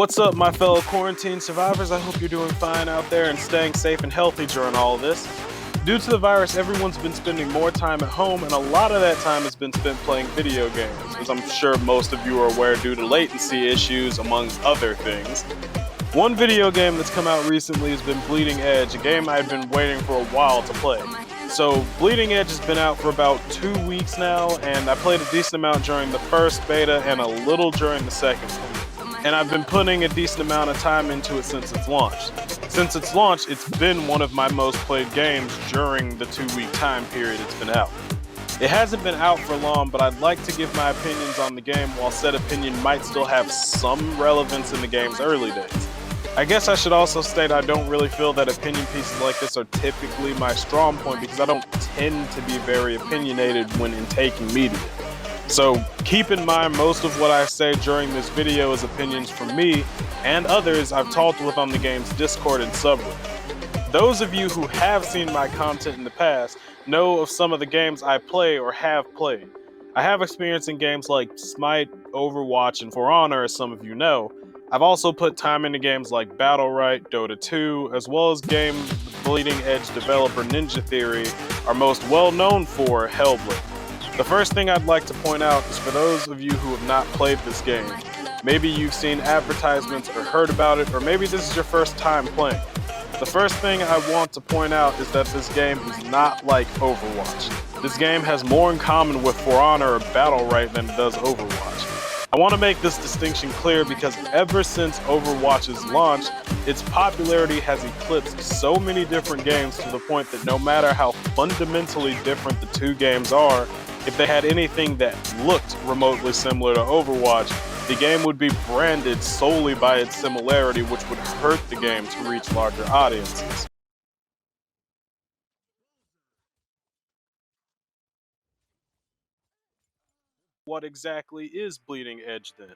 What's up, my fellow quarantine survivors? I hope you're doing fine out there and staying safe and healthy during all of this. Due to the virus, everyone's been spending more time at home, and a lot of that time has been spent playing video games, as I'm sure most of you are aware due to latency issues, among other things. One video game that's come out recently has been Bleeding Edge, a game I've been waiting for a while to play. So, Bleeding Edge has been out for about 2 weeks now, and I played a decent amount during the first beta and a little during the second one. And I've been putting a decent amount of time into it since its launch. Since its launch, it's been one of my most played games during the 2-week time period it's been out. It hasn't been out for long, but I'd like to give my opinions on the game while said opinion might still have some relevance in the game's early days. I guess I should also state I don't really feel that opinion pieces like this are typically my strong point because I don't tend to be very opinionated when intaking media. So keep in mind most of what I say during this video is opinions from me and others I've talked with on the game's Discord and subreddit. Those of you who have seen my content in the past know of some of the games I play or have played. I have experience in games like Smite, Overwatch, and For Honor, as some of you know. I've also put time into games like Battlerite, Dota 2, as well as games the Bleeding Edge developer Ninja Theory are most well known for, Hellblade. The first thing I'd like to point out is for those of you who have not played this game, maybe you've seen advertisements or heard about it, or maybe this is your first time playing. The first thing I want to point out is that this game is not like Overwatch. This game has more in common with For Honor or Battlerite than it does Overwatch. I want to make this distinction clear because ever since Overwatch's launch, its popularity has eclipsed so many different games to the point that no matter how fundamentally different the two games are, if they had anything that looked remotely similar to Overwatch, the game would be branded solely by its similarity, which would hurt the game to reach larger audiences. What exactly is Bleeding Edge then?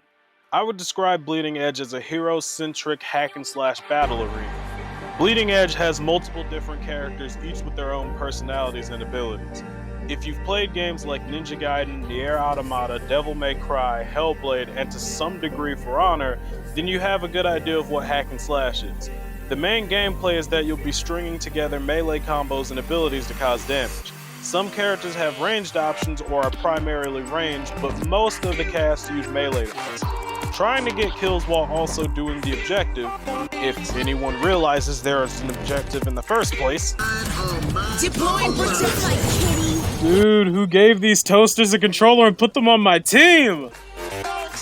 I would describe Bleeding Edge as a hero-centric hack-and-slash battle arena. Bleeding Edge has multiple different characters, each with their own personalities and abilities. If you've played games like Ninja Gaiden, NieR Automata, Devil May Cry, Hellblade, and to some degree For Honor, then you have a good idea of what hack and slash is. The main gameplay is that you'll be stringing together melee combos and abilities to cause damage. Some characters have ranged options or are primarily ranged, but most of the cast use melee defense. Trying to get kills while also doing the objective, if anyone realizes there is an objective in the first place. Deploying protect like kitty. Dude, who gave these toasters a controller and put them on my team?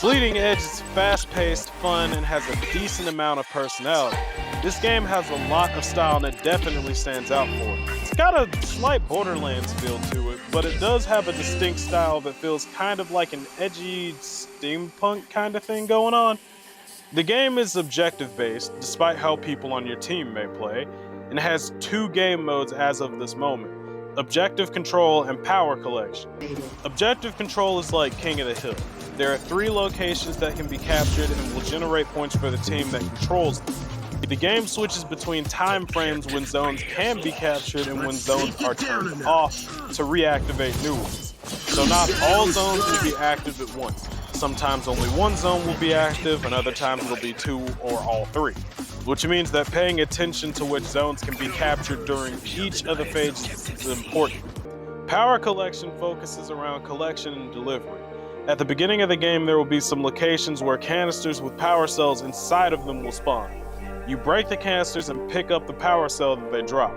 Bleeding Edge is fast-paced, fun, and has a decent amount of personality. This game has a lot of style and it definitely stands out for it. It's got a slight Borderlands feel to it, but it does have a distinct style that feels kind of like an edgy steampunk kind of thing going on. The game is objective-based, despite how people on your team may play, and has 2 game modes as of this moment. Objective Control and Power Collection. Objective Control is like King of the Hill. There are 3 locations that can be captured and will generate points for the team that controls them. The game switches between time frames when zones can be captured and when zones are turned off to reactivate new ones. So not all zones will be active at once. Sometimes only one zone will be active and other times it'll be 2 or all 3. Which means that paying attention to which zones can be captured during each of the phases is important. Power Collection focuses around collection and delivery. At the beginning of the game, there will be some locations where canisters with power cells inside of them will spawn. You break the canisters and pick up the power cell that they drop.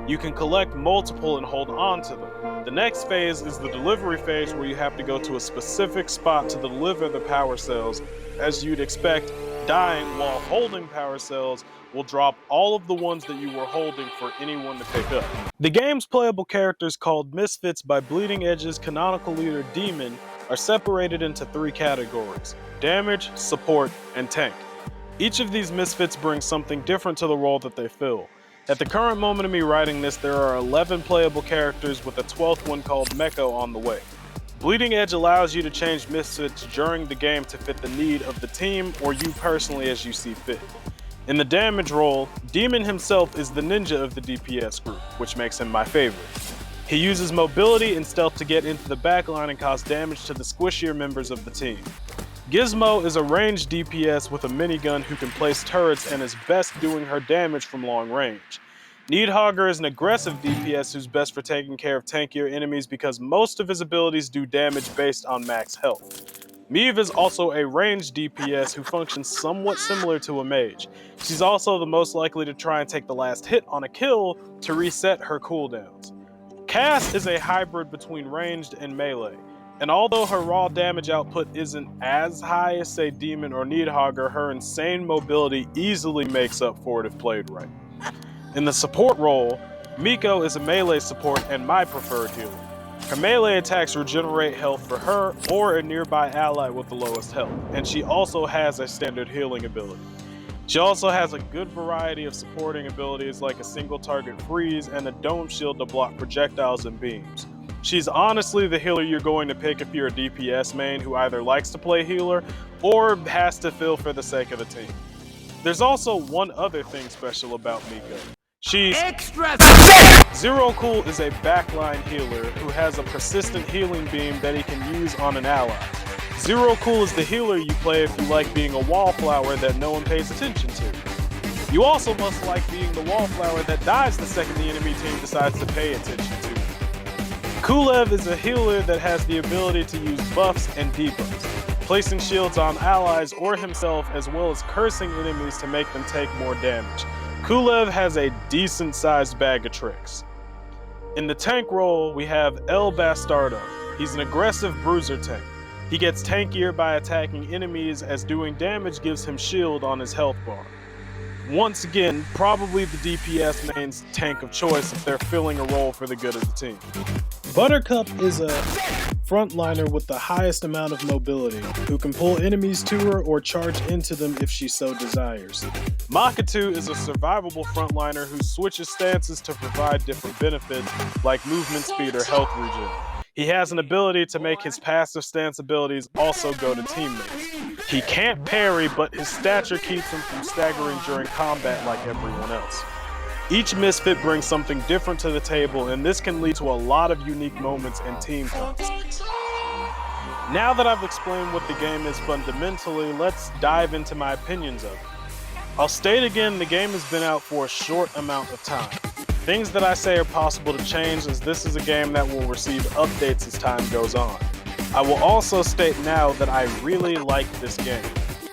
You can collect multiple and hold on to them. The next phase is the delivery phase where you have to go to a specific spot to deliver the power cells. As you'd expect, dying while holding power cells will drop all of the ones that you were holding for anyone to pick up. The game's playable characters, called Misfits by Bleeding Edge's canonical leader Demon, are separated into 3 categories: damage, support, and tank. Each of these misfits brings something different to the role that they fill. At the current moment of me writing this, there are 11 playable characters with a 12th one called Meko on the way. Bleeding Edge allows you to change misfits during the game to fit the need of the team or you personally as you see fit. In the damage role, Demon himself is the ninja of the DPS group, which makes him my favorite. He uses mobility and stealth to get into the backline and cause damage to the squishier members of the team. Gizmo is a ranged DPS with a minigun who can place turrets and is best doing her damage from long range. Needhogger is an aggressive DPS who's best for taking care of tankier enemies because most of his abilities do damage based on max health. Mieve is also a ranged DPS who functions somewhat similar to a mage. She's also the most likely to try and take the last hit on a kill to reset her cooldowns. Cass is a hybrid between ranged and melee, and although her raw damage output isn't as high as say Demon or Needhogger, her insane mobility easily makes up for it if played right. In the support role, Miko is a melee support and my preferred healer. Her melee attacks regenerate health for her or a nearby ally with the lowest health, and she also has a standard healing ability. She also has a good variety of supporting abilities like a single target freeze and a dome shield to block projectiles and beams. She's honestly the healer you're going to pick if you're a DPS main who either likes to play healer or has to fill for the sake of the team. There's also one other thing special about Miko. She's extra. Zero Cool is a backline healer who has a persistent healing beam that he can use on an ally. Zero Cool is the healer you play if you like being a wallflower that no one pays attention to. You also must like being the wallflower that dies the second the enemy team decides to pay attention to. Kulev is a healer that has the ability to use buffs and debuffs, placing shields on allies or himself as well as cursing enemies to make them take more damage. Kulev has a decent-sized bag of tricks. In the tank role, we have El Bastardo. He's an aggressive bruiser tank. He gets tankier by attacking enemies as doing damage gives him shield on his health bar. Once again, probably the DPS main's tank of choice if they're filling a role for the good of the team. Buttercup is a frontliner with the highest amount of mobility, who can pull enemies to her or charge into them if she so desires. Makatu is a survivable frontliner who switches stances to provide different benefits like movement speed or health regen. He has an ability to make his passive stance abilities also go to teammates. He can't parry, but his stature keeps him from staggering during combat like everyone else. Each misfit brings something different to the table, and this can lead to a lot of unique moments and team concepts. Now that I've explained what the game is fundamentally, let's dive into my opinions of it. I'll state again, the game has been out for a short amount of time. Things that I say are possible to change, as this is a game that will receive updates as time goes on. I will also state now that I really like this game.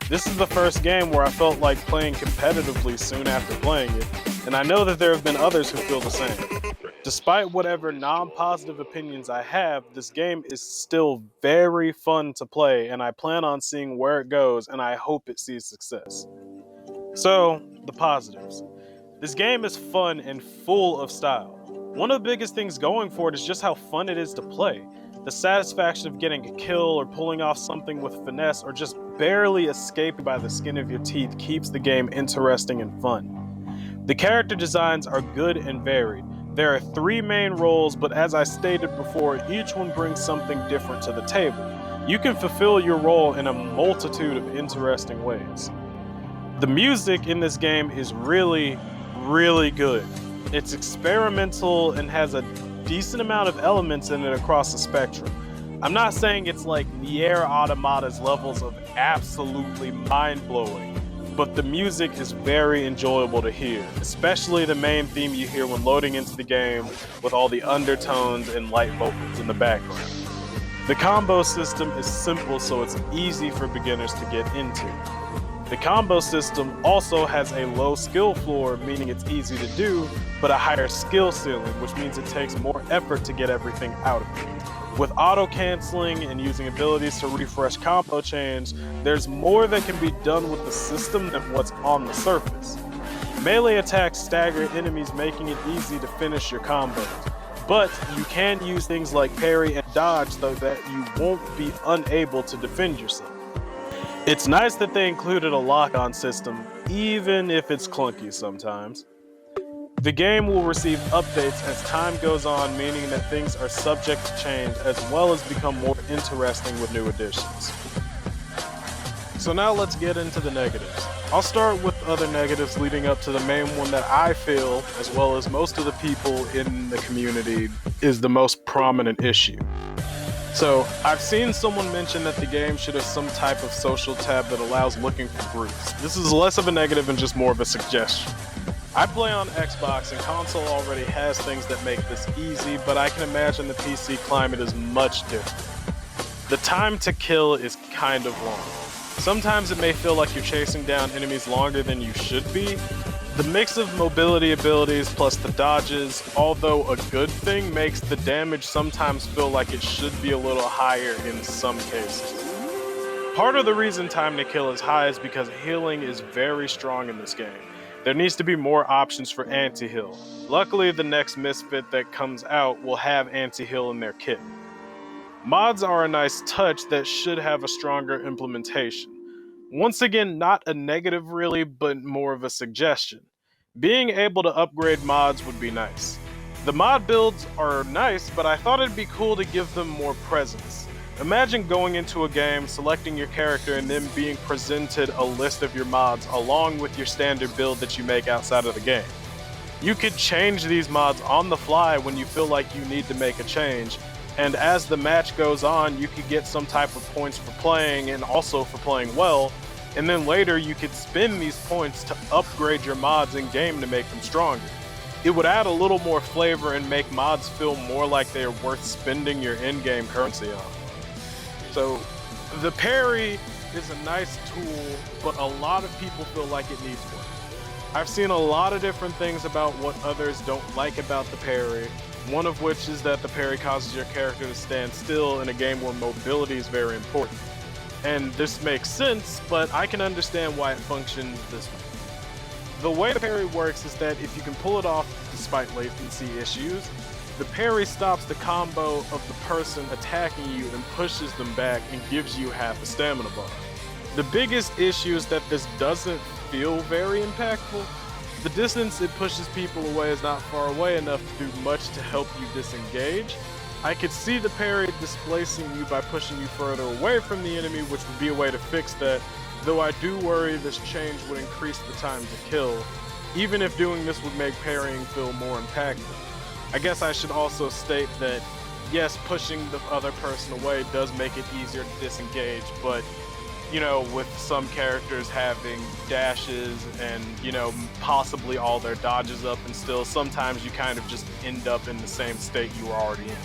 This is the first game where I felt like playing competitively soon after playing it, and I know that there have been others who feel the same. Despite whatever non-positive opinions I have, this game is still very fun to play, and I plan on seeing where it goes, and I hope it sees success. So, the positives. This game is fun and full of style. One of the biggest things going for it is just how fun it is to play. The satisfaction of getting a kill or pulling off something with finesse or just barely escaping by the skin of your teeth keeps the game interesting and fun. The character designs are good and varied. There are 3 main roles, but as I stated before, each one brings something different to the table. You can fulfill your role in a multitude of interesting ways. The music in this game is really good. It's experimental and has a decent amount of elements in it across the spectrum. I'm not saying it's like NieR Automata's levels of absolutely mind-blowing, but the music is very enjoyable to hear, especially the main theme you hear when loading into the game with all the undertones and light vocals in the background. The combo system is simple, so it's easy for beginners to get into. The combo system also has a low skill floor, meaning it's easy to do, but a higher skill ceiling, which means it takes more effort to get everything out of it. With auto-canceling and using abilities to refresh combo chains, there's more that can be done with the system than what's on the surface. Melee attacks stagger enemies, making it easy to finish your combos. But you can use things like parry and dodge so that you won't be unable to defend yourself. It's nice that they included a lock-on system, even if it's clunky sometimes. The game will receive updates as time goes on, meaning that things are subject to change as well as become more interesting with new additions. So now let's get into the negatives. I'll start with other negatives leading up to the main one that I feel, as well as most of the people in the community, is the most prominent issue. So, I've seen someone mention that the game should have some type of social tab that allows looking for groups. This is less of a negative and just more of a suggestion. I play on Xbox and console already has things that make this easy, but I can imagine the PC climate is much different. The time to kill is kind of long. Sometimes it may feel like you're chasing down enemies longer than you should be. The mix of mobility abilities plus the dodges, although a good thing, makes the damage sometimes feel like it should be a little higher in some cases. Part of the reason time to kill is high is because healing is very strong in this game. There needs to be more options for anti-heal. Luckily, the next misfit that comes out will have anti-heal in their kit. Mods are a nice touch that should have a stronger implementation. Once again, not a negative really, but more of a suggestion. Being able to upgrade mods would be nice. The mod builds are nice, but I thought it'd be cool to give them more presence. Imagine going into a game, selecting your character, and then being presented a list of your mods along with your standard build that you make outside of the game. You could change these mods on the fly when you feel like you need to make a change, and as the match goes on, you could get some type of points for playing and also for playing well, and then later you could spend these points to upgrade your mods in game to make them stronger. It would add a little more flavor and make mods feel more like they are worth spending your in-game currency on. So, the parry is a nice tool, but a lot of people feel like it needs work. I've seen a lot of different things about what others don't like about the parry, one of which is that the parry causes your character to stand still in a game where mobility is very important. And this makes sense, but I can understand why it functions this way. The way the parry works is that if you can pull it off despite latency issues, the parry stops the combo of the person attacking you and pushes them back and gives you half a stamina bar. The biggest issue is that this doesn't feel very impactful. The distance it pushes people away is not far away enough to do much to help you disengage. I could see the parry displacing you by pushing you further away from the enemy, which would be a way to fix that, though I do worry this change would increase the time to kill, even if doing this would make parrying feel more impactful. I guess I should also state that, yes, pushing the other person away does make it easier to disengage, but, you know, with some characters having dashes and, you know, possibly all their dodges up and still, sometimes you kind of just end up in the same state you were already in.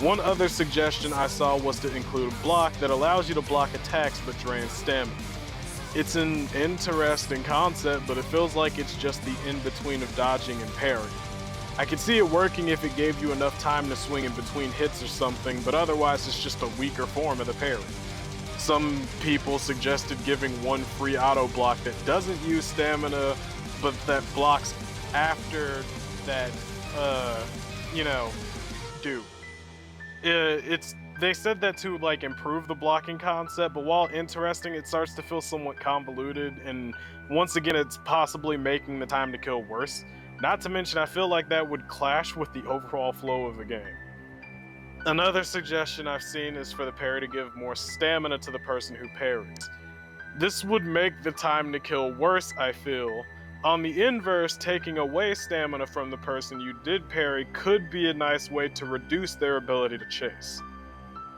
One other suggestion I saw was to include a block that allows you to block attacks but drains stamina. It's an interesting concept, but it feels like it's just the in-between of dodging and parrying. I could see it working if it gave you enough time to swing in between hits or something, but otherwise it's just a weaker form of the parry. Some people suggested giving one free auto block that doesn't use stamina, but that blocks after that, do. They said that to like improve the blocking concept, but while interesting, it starts to feel somewhat convoluted, and once again, it's possibly making the time to kill worse. Not to mention, I feel like that would clash with the overall flow of the game. Another suggestion I've seen is for the parry to give more stamina to the person who parries. This would make the time to kill worse, I feel. On the inverse, taking away stamina from the person you did parry could be a nice way to reduce their ability to chase.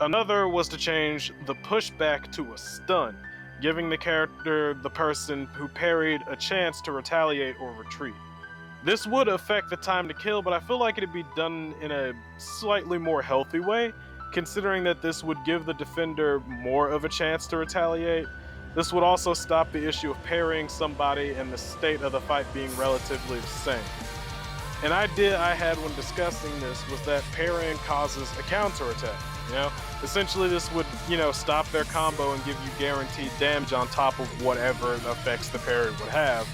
Another was to change the pushback to a stun, giving the person who parried a chance to retaliate or retreat. This would affect the time to kill, but I feel like it'd be done in a slightly more healthy way, considering that this would give the defender more of a chance to retaliate. This would also stop the issue of parrying somebody and the state of the fight being relatively the same. An idea I had when discussing this was that parrying causes a counterattack. Essentially this would, stop their combo and give you guaranteed damage on top of whatever effects the parry would have.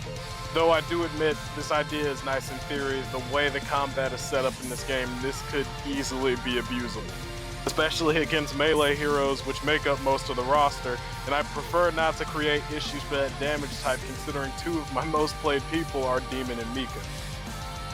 Though I do admit this idea is nice in theory, the way the combat is set up in this game, this could easily be abusable. Especially against melee heroes, which make up most of the roster, and I prefer not to create issues for that damage type considering two of my most played people are Demon and Mika.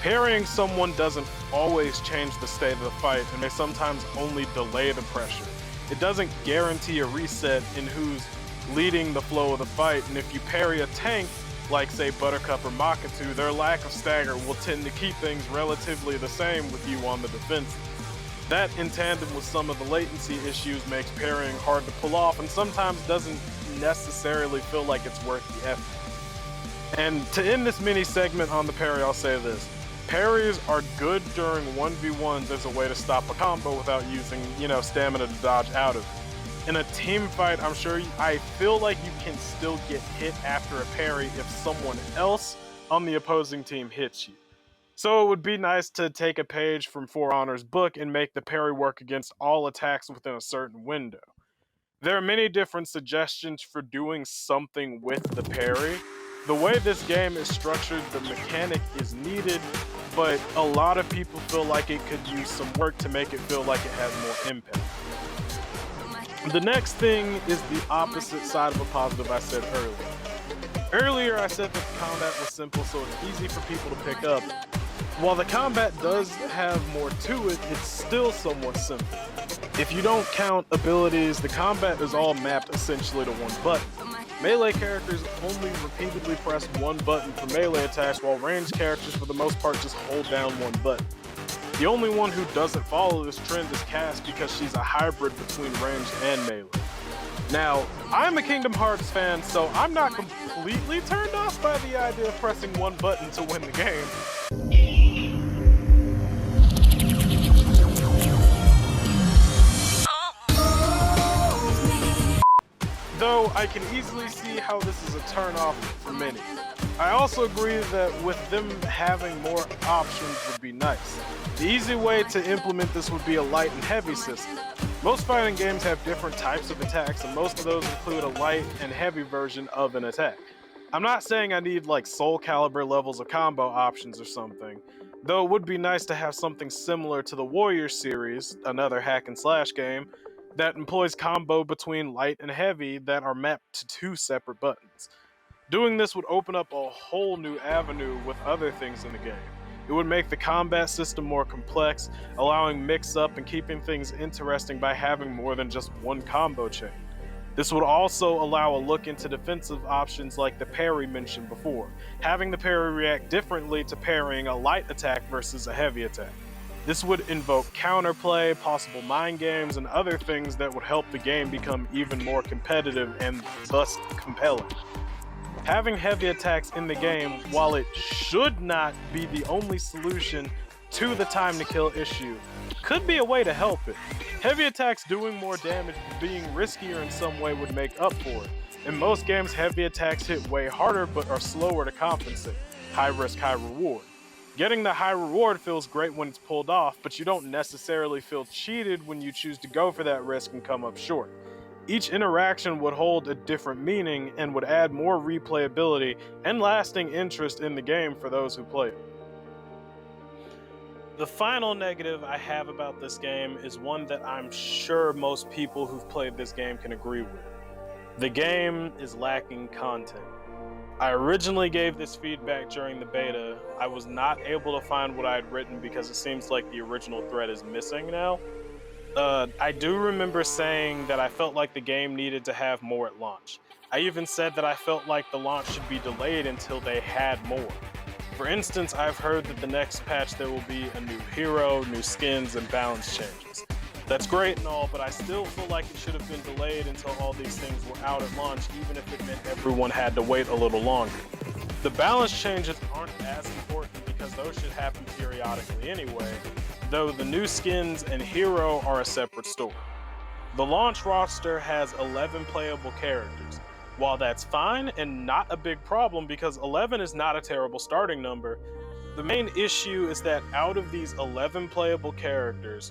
Parrying someone doesn't always change the state of the fight, and may sometimes only delay the pressure. It doesn't guarantee a reset in who's leading the flow of the fight, and if you parry a tank, like say Buttercup or Makatu, their lack of stagger will tend to keep things relatively the same with you on the defensive. That, in tandem with some of the latency issues, makes parrying hard to pull off and sometimes doesn't necessarily feel like it's worth the effort. And to end this mini segment on the parry, I'll say this. Parries are good during 1v1s as a way to stop a combo without using, stamina to dodge out of it. In a team fight, I feel like you can still get hit after a parry if someone else on the opposing team hits you. So it would be nice to take a page from For Honor's book and make the parry work against all attacks within a certain window. There are many different suggestions for doing something with the parry. The way this game is structured, the mechanic is needed, but a lot of people feel like it could use some work to make it feel like it has more impact. The next thing is the opposite side of a positive I said earlier. Earlier I said that the combat was simple, so it's easy for people to pick up. While the combat does have more to it, it's still somewhat simple. If you don't count abilities, the combat is all mapped essentially to one button. Melee characters only repeatedly press one button for melee attacks, while ranged characters for the most part just hold down one button. The only one who doesn't follow this trend is Cass because she's a hybrid between ranged and melee. Now, I'm a Kingdom Hearts fan, so I'm not completely turned off by the idea of pressing one button to win the game. Though I can easily see how this is a turn-off for many. I also agree that with them having more options would be nice. The easy way to implement this would be a light and heavy system. Most fighting games have different types of attacks, and most of those include a light and heavy version of an attack. I'm not saying I need like Soul Calibur levels of combo options or something, though it would be nice to have something similar to the Warrior series, another hack and slash game, that employs combo between light and heavy that are mapped to two separate buttons. Doing this would open up a whole new avenue with other things in the game. It would make the combat system more complex, allowing mix-up and keeping things interesting by having more than just one combo chain. This would also allow a look into defensive options like the parry mentioned before, having the parry react differently to parrying a light attack versus a heavy attack. This would invoke counterplay, possible mind games, and other things that would help the game become even more competitive and thus compelling. Having heavy attacks in the game, while it should not be the only solution to the time to kill issue, could be a way to help it. Heavy attacks doing more damage but being riskier in some way would make up for it. In most games, heavy attacks hit way harder but are slower to compensate. High risk, high reward. Getting the high reward feels great when it's pulled off, but you don't necessarily feel cheated when you choose to go for that risk and come up short. Each interaction would hold a different meaning and would add more replayability and lasting interest in the game for those who play it. The final negative I have about this game is one that I'm sure most people who've played this game can agree with. The game is lacking content. I originally gave this feedback during the beta. I was not able to find what I had written because it seems like the original thread is missing now. I do remember saying that I felt like the game needed to have more at launch. I even said that I felt like the launch should be delayed until they had more. For instance, I've heard that the next patch there will be a new hero, new skins, and balance changes. That's great and all, but I still feel like it should have been delayed until all these things were out at launch, even if it meant everyone had to wait a little longer. The balance changes aren't as important because those should happen periodically anyway, though the new skins and hero are a separate story. The launch roster has 11 playable characters. While that's fine and not a big problem because 11 is not a terrible starting number, the main issue is that out of these 11 playable characters,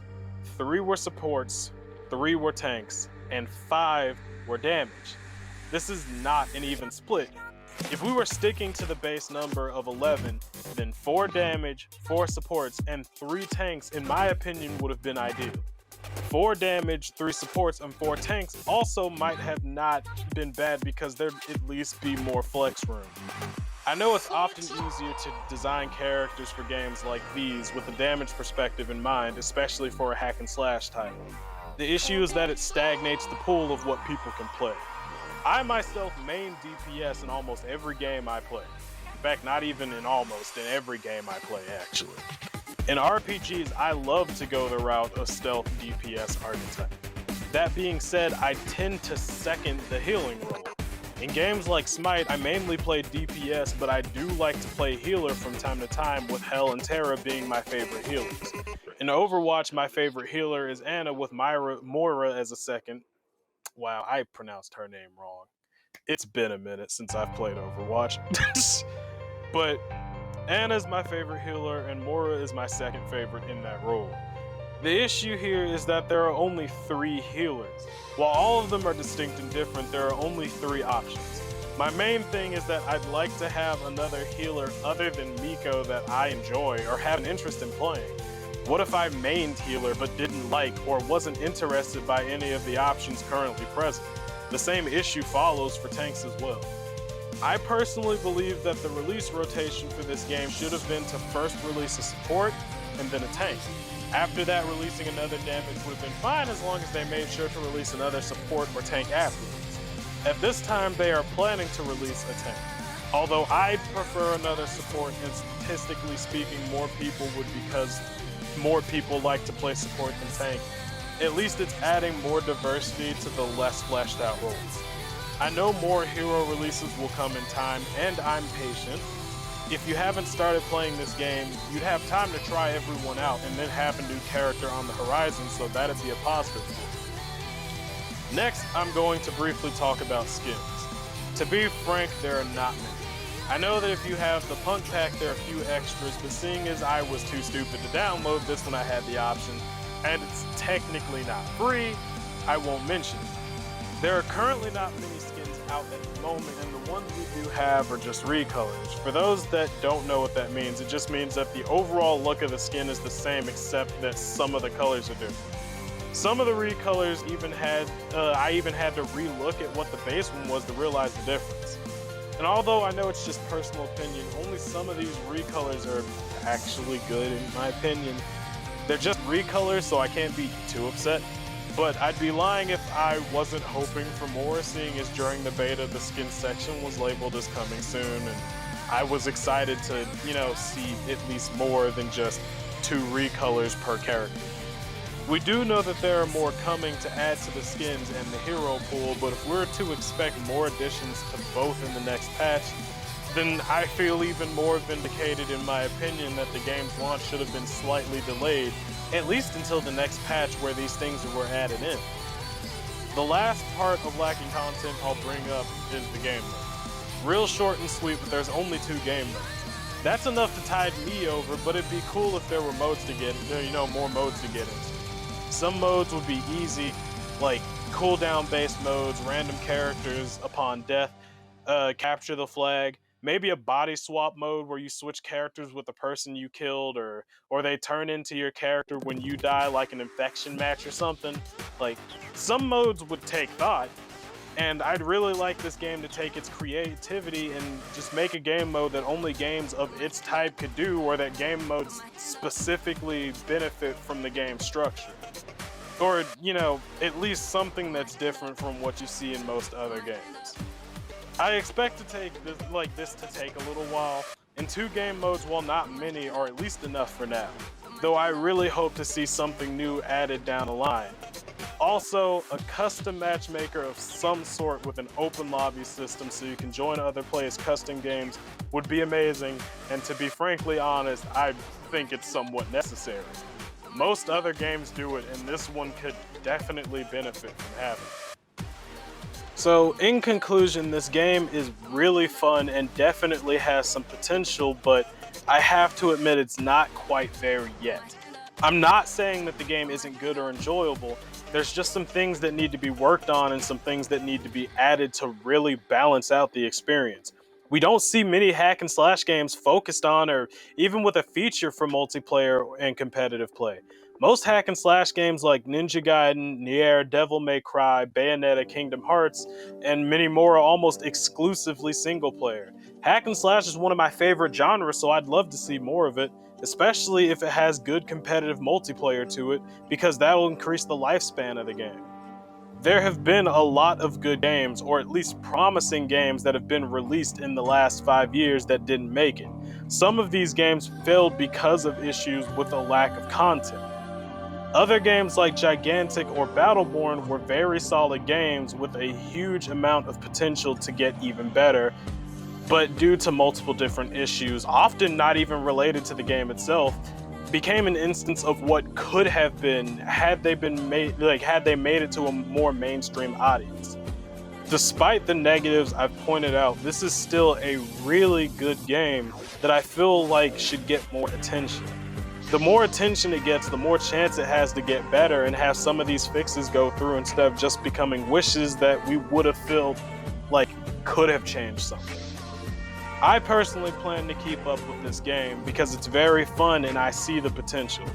3 were supports, 3 were tanks, and 5 were damage. This is not an even split. If we were sticking to the base number of 11, then 4 damage, 4 supports, and 3 tanks, in my opinion, would have been ideal. 4 damage, 3 supports, and 4 tanks also might have not been bad because there'd at least be more flex room. I know it's often easier to design characters for games like these with a damage perspective in mind, especially for a hack and slash title. The issue is that it stagnates the pool of what people can play. I myself main DPS in almost every game I play. In fact, not even in almost, in every game I play, actually. In RPGs, I love to go the route of stealth DPS archetype. That being said, I tend to second the healing role. In games like Smite, I mainly play DPS, but I do like to play healer from time to time, with Hell and Terra being my favorite healers. In Overwatch, my favorite healer is Ana, with Moira as a second. Wow, I pronounced her name wrong. It's been a minute since I've played Overwatch. But Ana's my favorite healer, and Moira is my second favorite in that role. The issue here is that there are only 3 healers. While all of them are distinct and different, there are only 3 options. My main thing is that I'd like to have another healer other than Miko that I enjoy or have an interest in playing. What if I mained healer but didn't like or wasn't interested by any of the options currently present? The same issue follows for tanks as well. I personally believe that the release rotation for this game should have been to first release a support and then a tank. After that, releasing another damage would have been fine as long as they made sure to release another support or tank afterwards. At this time, they are planning to release a tank. Although I'd prefer another support, and statistically speaking, more people would, because more people like to play support than tank. At least it's adding more diversity to the less fleshed out roles. I know more hero releases will come in time, and I'm patient. If you haven't started playing this game, you'd have time to try everyone out and then have a new character on the horizon, so that'd be a positive for you. Next, I'm going to briefly talk about skins. To be frank, there are not many. I know that if you have the Punk Pack, there are a few extras, but seeing as I was too stupid to download this when I had the option, and it's technically not free, I won't mention it. There are currently not many skins out at the moment, and the ones we do have are just recolors. For those that don't know what that means, it just means that the overall look of the skin is the same, except that some of the colors are different. Some of the recolors I even had to re-look at what the base one was to realize the difference. And although I know it's just personal opinion, only some of these recolors are actually good in my opinion. They're just recolors, so I can't be too upset. But I'd be lying if I wasn't hoping for more, seeing as during the beta the skin section was labeled as coming soon, and I was excited to, see at least more than just 2 recolors per character. We do know that there are more coming to add to the skins and the hero pool, but if we're to expect more additions to both in the next patch, then I feel even more vindicated in my opinion that the game's launch should have been slightly delayed, at least until the next patch where these things were added in. The last part of lacking content I'll bring up is the game mode. Real short and sweet, but there's only 2 game modes. That's enough to tide me over, but it'd be cool if there were modes to get, more modes to get into. Some modes would be easy, like cooldown based modes, random characters upon death, capture the flag, maybe a body swap mode where you switch characters with the person you killed, or they turn into your character when you die, like an infection match or something. Like, some modes would take thought, and I'd really like this game to take its creativity and just make a game mode that only games of its type could do, or that game modes specifically benefit from the game structure. Or, at least something that's different from what you see in most other games. I expect to take this to take a little while, and 2 game modes, while not many, are at least enough for now, though I really hope to see something new added down the line. Also, a custom matchmaker of some sort with an open lobby system so you can join other players' custom games would be amazing, and to be frankly honest, I think it's somewhat necessary. Most other games do it, and this one could definitely benefit from having it. So, in conclusion, this game is really fun and definitely has some potential, but I have to admit it's not quite there yet. I'm not saying that the game isn't good or enjoyable. There's just some things that need to be worked on and some things that need to be added to really balance out the experience. We don't see many hack and slash games focused on or even with a feature for multiplayer and competitive play. Most hack and slash games like Ninja Gaiden, NieR, Devil May Cry, Bayonetta, Kingdom Hearts, and many more are almost exclusively single player. Hack and slash is one of my favorite genres, so I'd love to see more of it, especially if it has good competitive multiplayer to it, because that will increase the lifespan of the game. There have been a lot of good games, or at least promising games, that have been released in the last 5 years that didn't make it. Some of these games failed because of issues with a lack of content. Other games like Gigantic or Battleborn were very solid games with a huge amount of potential to get even better, but due to multiple different issues, often not even related to the game itself, became an instance of what could have been had they made it to a more mainstream audience. Despite the negatives I've pointed out, this is still a really good game that I feel like should get more attention. The more attention it gets, the more chance it has to get better and have some of these fixes go through instead of just becoming wishes that we would have felt like could have changed something. I personally plan to keep up with this game because it's very fun and I see the potential.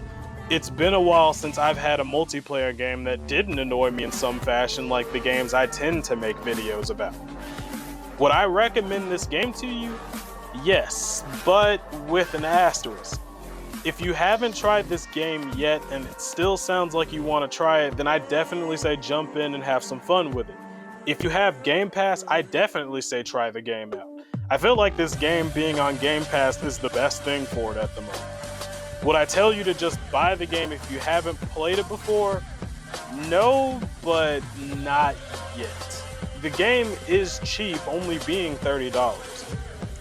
It's been a while since I've had a multiplayer game that didn't annoy me in some fashion like the games I tend to make videos about. Would I recommend this game to you? Yes, but with an asterisk. If you haven't tried this game yet and it still sounds like you want to try it, then I definitely say jump in and have some fun with it. If you have Game Pass, I definitely say try the game out. I feel like this game being on Game Pass is the best thing for it at the moment. Would I tell you to just buy the game if you haven't played it before? No, but not yet. The game is cheap, only being $30.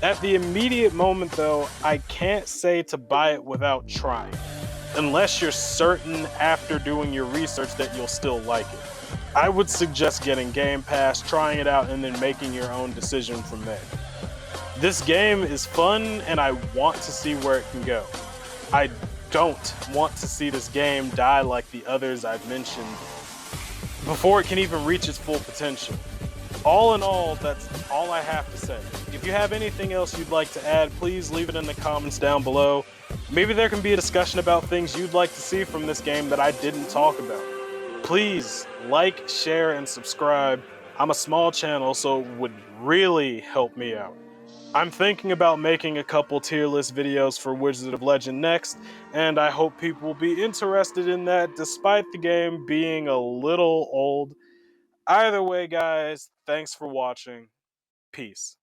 At the immediate moment though, I can't say to buy it without trying, unless you're certain after doing your research that you'll still like it. I would suggest getting Game Pass, trying it out, and then making your own decision from there. This game is fun and I want to see where it can go. I don't want to see this game die like the others I've mentioned before it can even reach its full potential. All in all, that's all I have to say. If you have anything else you'd like to add, please leave it in the comments down below. Maybe there can be a discussion about things you'd like to see from this game that I didn't talk about. Please like, share, and subscribe. I'm a small channel, so it would really help me out. I'm thinking about making a couple tier list videos for Wizard of Legend next, and I hope people will be interested in that despite the game being a little old. Either way, guys, thanks for watching. Peace.